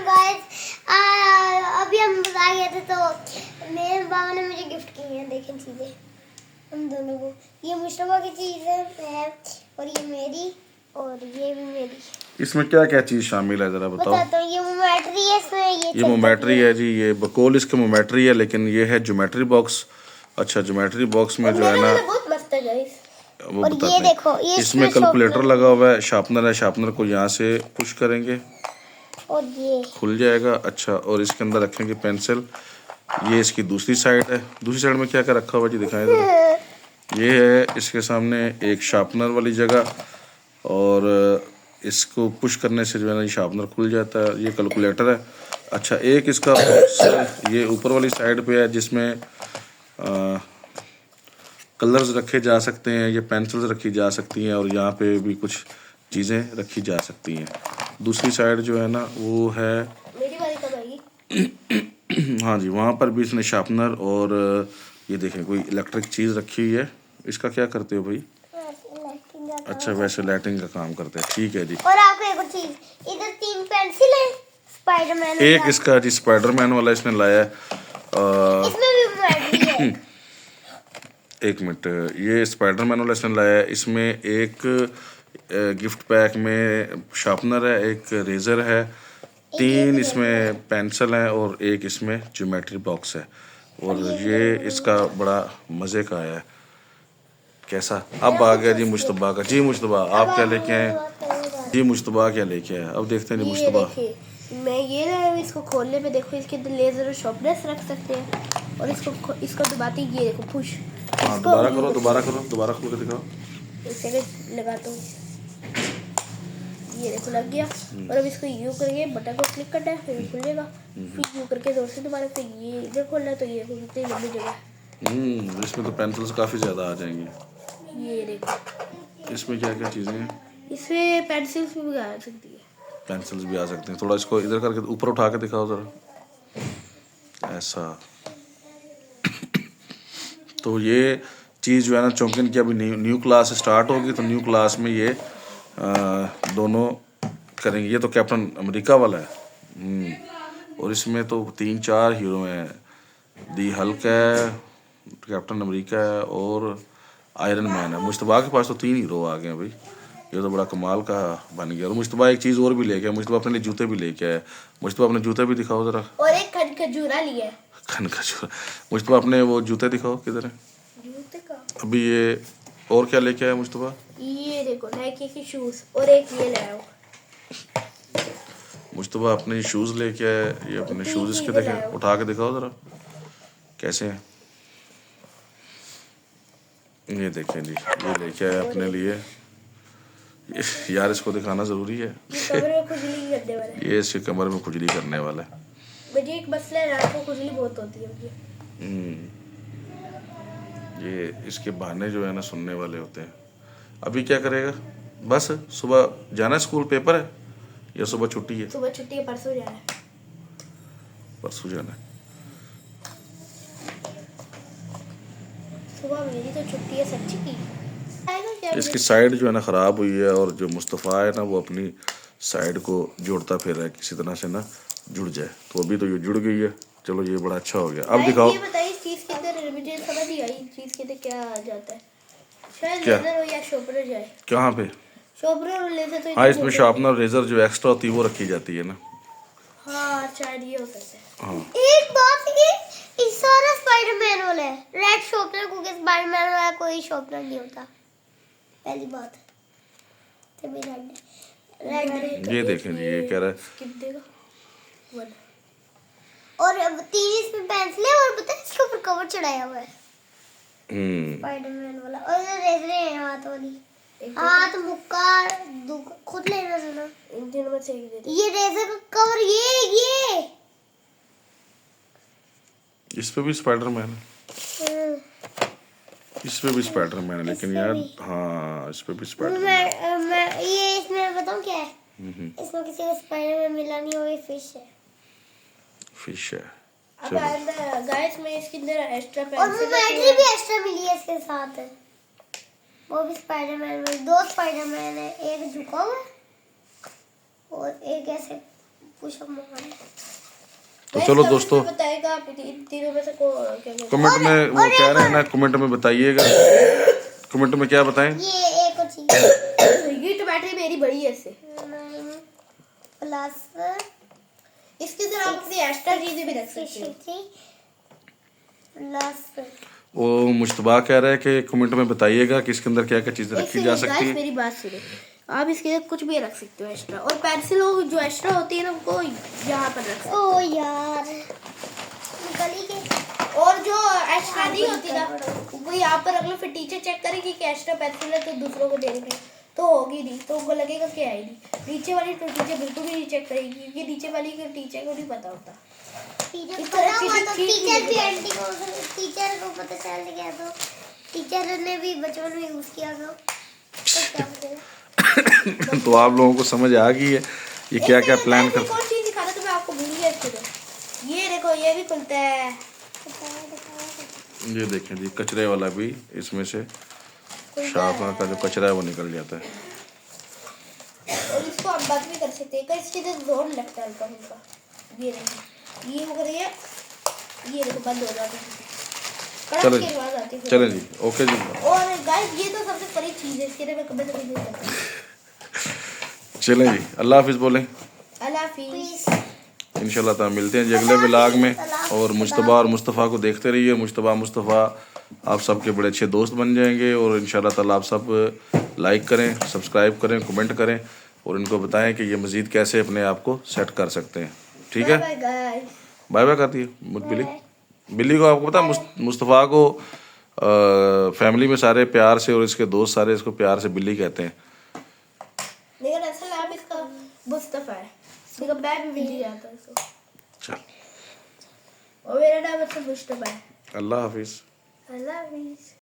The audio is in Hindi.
गाइस अभी हम बाजार गए थे तो मेरे बाबा ने मुझे गिफ्ट की है। देखें चीजें हम दोनों को। ये मुश्तबा की चीज है और ये मेरी और ये भी मेरी। इसमें क्या क्या चीज शामिल है जरा बताओ। बताता हूँ। ये मोमेट्री है इसमें। ये मोमेट्री है जी, ये बकौल इसके मोमेट्री है, लेकिन ये है ज्योमेट्री बॉक्स। अच्छा, ज्योमेट्री बॉक्स में जो है ना बहुत मस्त है गाइस। वो और बताते ये हैं। देखो इसमें कैलकुलेटर लगा हुआ है, शार्पनर है, शार्पनर को यहाँ से पुश करेंगे और ये खुल जाएगा। अच्छा, और इसके अंदर रखेंगे पेंसिल। ये इसकी दूसरी साइड है। दूसरी साइड में क्या क्या रखा हुआ जी दिखाएं जरा। ये है इसके सामने एक शार्पनर वाली जगह, और इसको पुश करने से जो है ना शार्पनर खुल जाता है। ये कैलकुलेटर है। अच्छा, एक इसका बॉक्स ये ऊपर वाली साइड पे है जिसमें कलर्स रखे जा सकते हैं, ये पेंसिल्स रखी जा सकती हैं, और यहाँ पे भी कुछ चीज़ें रखी जा सकती हैं। दूसरी साइड जो है ना वो है मेरी वाली कब आएगी? हाँ जी, वहाँ पर भी इसने शार्पनर और ये देखें कोई इलेक्ट्रिक चीज़ रखी हुई है। इसका क्या करते हो भाई? अच्छा, वैसे लाइटिंग का काम करते हैं, ठीक है जी। और आपको एक और चीज, इधर 3 पेंसिल है स्पाइडरमैन। एक इसका जी स्पाइडरमैन वाला इसने लाया है। इसमें भी बैटरी है। एक मिनट, ये स्पाइडरमैन वाला इसने लाया है। इसमें एक गिफ्ट पैक में शार्पनर है, एक रेजर है, 3 इसमें पेंसिल हैं और एक इसमें ज्योमेट्री बॉक्स है। और ये इसका बड़ा मज़े का है। कैसा अब आ गया जी मुश्तबा का। जी मुश्तबा, आप क्या लेके आए? जी मुश्तबा क्या लेके आए? अब देखते हैं जी मुश्तबा। मैं ये लाया हूँ। इसको खोलने पे देखो, इसके अंदर लेजर और शार्पनेस रख सकते हैं। और इसको दबाते ही ये देखो पुश। हाँ, दोबारा करो, दोबारा करो, दोबारा खोल के दिखाओ। इसे लगाता हूँ, ये देखो लग गया। और अब इसको यूँ करके बटन को क्लिक करना है, फिर खुलेगा। फिर यूँ करके जोर से दोबारा, फिर ये इधर खोलना है तो ये कितनी लंबी जगह है। इसमें तो पेंसिल्स काफ़ी ज़्यादा आ जाएंगी। ये देखो इसमें क्या क्या चीज़ें हैं? इसमें पेंसिल्स भी आ सकती है। पेंसिल्स भी आ सकते हैं। थोड़ा इसको इधर करके ऊपर उठा के दिखाओ ज़रा, ऐसा। तो ये चीज़ जो है ना चौंकिन की अभी न्यू क्लास स्टार्ट होगी, तो न्यू क्लास में ये दोनों करेंगे। ये तो कैप्टन अमेरिका वाला है। और इसमें तो 3-4 हीरो हैं। दी हल्क है, कैप्टन अमेरिका है और आयरन मैन है। मुश्तबा के पास तो 3 हीरो आ गए हैं भाई। ये तो बड़ा कमाल का बन गया। और मुश्तबा एक चीज़ और भी लेके आया। मुश्तबा अपने लिए जूते भी लेके आया। मुश्तबा अपने जूते भी दिखाओ ज़रा। और एक खजूरा लिया है। खजूरा। मुश्तबा अपने वो जूते दिखाओ किधर है जूते का। अभी ये। और क्या लेके आया मुश्तबा? ये देखो नाइकी के शूज और एक ये लाया हूँ। मुश्तबा अपने शूज़ लेके आया। ये अपने शूज़ इसके देखे, उठा के दिखाओ ज़रा कैसे हैं। ये देखें जी, ये लेके आया अपने लिए। यार इसको दिखाना ज़रूरी है। ये इसके कमर में खुजली करने वाला है। मुझे एक मसला है, रात को खुजली बहुत होती है मुझे। ये इसके बहाने जो है ना सुनने वाले होते हैं। अभी क्या करेगा? बस सुबह जाना है स्कूल, पेपर है या सुबह छुट्टी है? सुबह छुट्टी है, परसों जाना है। परसों जाना है। सुबह मेरी तो छुट्टी है सच्ची की। इसकी साइड जो है ना ख़राब हुई है, और जो मुस्तफ़ा है ना वो अपनी साइड को जोड़ता फिर रहा है किसी तरह से ना जुड़ जाए। तो अभी तो ये जुड़ गई है। चलो ये बड़ा अच्छा हो गया। अब दिखाओ। ये बताइए इस चीज़ के अंदर मुझे समझ नहीं आई, इस चीज़ के अंदर क्या आ जाता है? शायद क्या? लेजर हो या शार्पनर जाए। कहाँ पे? शार्पनर और लेजर तो हाँ, इसमें शार्पनर रेजर जो एक्स्ट्रा होती है वो रखी जाती है ना। हाँ शायद ये हो सकता है। हाँ, एक बात ये इस सारा स्पाइडरमैन वाला है। रेड शार्पनर को के स्पाइडरमैन वाला कोई शार्पनर नहीं होता, पहली बात। तभी रेड ये देखें जी, ये कह रहा है और अब 3 इसमें पेंसिल है और पता है इसके ऊपर कवर चढ़ाया हुआ है स्पाइडरमैन वाला। और ये रेजर है हाथ वाली, हाथ मुक्का खुद लेना जरा। इन तीनों में से एक दे दे। ये रेजर का कवर, ये इस पे भी स्पाइडरमैन है। इस पे भी स्पाइडरमैन है, लेकिन यार हाँ इस पे भी स्पाइडरमैन। मैं ये इसमें बताऊं क्या है? इसमें किसी को स्पाइडरमैन मिला नहीं हो, ये फिश है। फिश है। अब गाइस में इसके अंदर एक्स्ट्रा पेंसिल और बैटरी भी एक्स्ट्रा मिली है इसके साथ। वो भी स्पाइडरमैन में 2 स्पाइडरमैन है, एक झुका हुआ है और एक ऐसे पुशअप मार। तो चलो दोस्तों, बताएगा आप इन तीनों में से क्या क्या कमेंट में वो कह रहे हैं ना, कमेंट में बताइएगा, कमेंट में क्या बताएं। ये एक और चीज ये तो बैटरी मेरी बड़ी है इससे। प्लस इसके अंदर आप अपनी एक्स्ट्रा चीजें भी रख सकते हो। प्लस वो मुश्तबा कह रहा है कि कमेंट में बताइएगा कि इसके अंदर क्या क्या चीज़ें रखी जा सकती है। मेरी बात सुनो, आप इसके अंदर कुछ भी रख सकते हो एक्स्ट्रा, और पेंसिल जो एक्स्ट्रा होती है ना उनको यहाँ पर रख सकते ओ यार निकली के। हो। और जो एक्स्ट्रा नहीं होती ना वो यहाँ पर रख लो, फिर टीचर चेक करेगी कि एक्स्ट्रा पेंसिल है तो दूसरों को देंगे तो होगी नहीं, तो उनको लगेगा कि आई नहीं। नीचे वाली तो टीचर बिल्कुल भी नहीं चेक करेगी, क्योंकि नीचे वाली को टीचर को नहीं पता होता। टीचर इस पता तरह हुआ चीजें तो ठीक टीचर भी नहीं आंटी को, टीचर को पता चल गया तो टीचर ने भी बचपन में यूज किया तो क्या करेगा। तो आप लोगों को समझ आ गई है ये क्या क्या प्लान कर। कौन चीज दिखाना तो मैं आपको भूल गया इसके अंदर। ये देखो ये भी खुलता है। ये देखें जी, कचरे वाला भी इसमें से शार्पनर का जो कचरा है वो निकल जाता है। और इसको आप बंद भी कर सकते हैं, कहीं इसके अंदर जोर लगता है हल्का हल्का। ये देखो ये हो गई है, ये देखो बंद हो जाती है। चलो कड़क की आवाज आती है। चलें जी, ओके जी, और गाइस ये तो सबसे बड़ी चीज है, इसके लिए मैं कभी नहीं करता। चलें जी, अल्लाह हाफिज़ बोलें। अल्लाह हाफिज़। इंशाल्लाह ताला मिलते हैं जी अगले व्लॉग में। और मुश्तबा और मुस्तफ़ा को देखते रहिए। मुश्तबा मुस्तफ़ा आप सबके बड़े अच्छे दोस्त बन जाएंगे, और इंशाल्लाह ताला आप सब लाइक करें, सब्सक्राइब करें, कमेंट करें, और इनको बताएं कि ये मज़ीद कैसे अपने आप को सेट कर सकते हैं। ठीक है, बाय गाइस। बाय बाय कर दिए बिल्ली। बिल्ली को आपको पता है मुस्तफ़ा को फैमिली में सारे प्यार से, और इसके दोस्त सारे इसको प्यार से बिल्ली कहते हैं। लेकिन असल नाम इसका मुस्तफा है, लेकिन मैं भी बिल्ली आता है इसको। चल, और मेरा नाम मुस्तफा है। अल्लाह हाफिज़। अल्लाह हाफिज़।